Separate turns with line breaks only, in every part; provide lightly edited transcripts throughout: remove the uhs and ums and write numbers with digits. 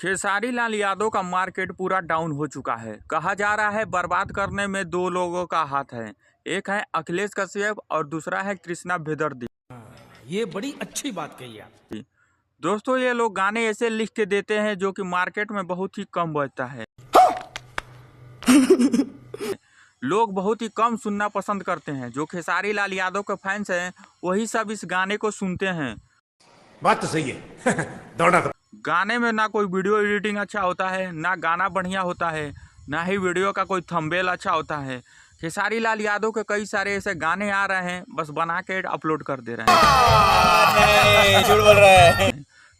खेसारी लाल यादव का मार्केट पूरा डाउन हो चुका है। कहा जा रहा है बर्बाद करने में दो लोगों का हाथ है, एक है अखिलेश कश्यप और दूसरा है कृष्णा बेदर्दी।
ये बड़ी अच्छी बात कही आप।
दोस्तों, ये लोग गाने ऐसे लिख के देते हैं जो कि मार्केट में बहुत ही कम बजता है। लोग बहुत ही कम सुनना पसंद करते हैं। जो खेसारी लाल यादव के फैंस हैं वही सब इस गाने को सुनते हैं।
बात तो सही है। दौड़ा तो
गाने में ना कोई वीडियो एडिटिंग अच्छा होता है, ना गाना बढ़िया होता है, ना ही वीडियो का कोई थंबनेल अच्छा होता है। खेसारी लाल यादव के कई सारे ऐसे गाने आ रहे हैं, बस बना के अपलोड कर दे रहे हैं।
झूठ बोल रहा है।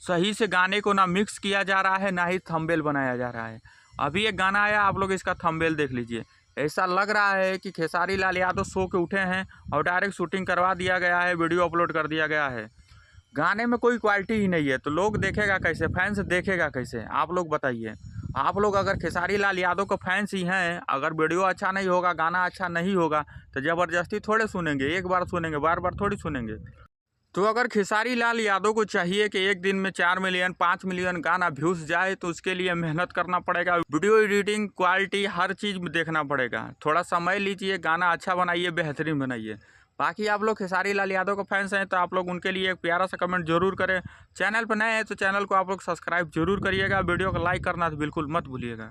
सही से गाने को ना मिक्स किया जा रहा है, ना ही थंबनेल बनाया जा रहा है। अभी एक गाना आया, आप लोग इसका थंबनेल देख लीजिए। ऐसा लग रहा है कि खेसारी लाल यादव सो के उठे हैं और डायरेक्ट शूटिंग करवा दिया गया है, वीडियो अपलोड कर दिया गया है। गाने में कोई क्वालिटी ही नहीं है, तो लोग देखेगा कैसे, फैंस देखेगा कैसे? आप लोग बताइए। आप लोग अगर खेसारी लाल यादव का फैंस ही हैं, अगर वीडियो अच्छा नहीं होगा, गाना अच्छा नहीं होगा, तो ज़बरदस्ती थोड़े सुनेंगे। एक बार सुनेंगे, बार बार थोड़ी सुनेंगे। तो अगर खेसारी लाल यादव को चाहिए कि एक दिन में 4 मिलियन 5 मिलियन गाना व्यूज जाए, तो उसके लिए मेहनत करना पड़ेगा। वीडियो एडिटिंग, क्वालिटी, हर चीज़ में देखना पड़ेगा। थोड़ा समय लीजिए, गाना अच्छा बनाइए, बेहतरीन बनाइए। बाकी आप लोग खेसारी लाल यादव के फैंस हैं तो आप लोग उनके लिए एक प्यारा सा कमेंट जरूर करें। चैनल पर नए हैं तो चैनल को आप लोग सब्सक्राइब जरूर करिएगा। वीडियो को लाइक करना तो बिल्कुल मत भूलिएगा।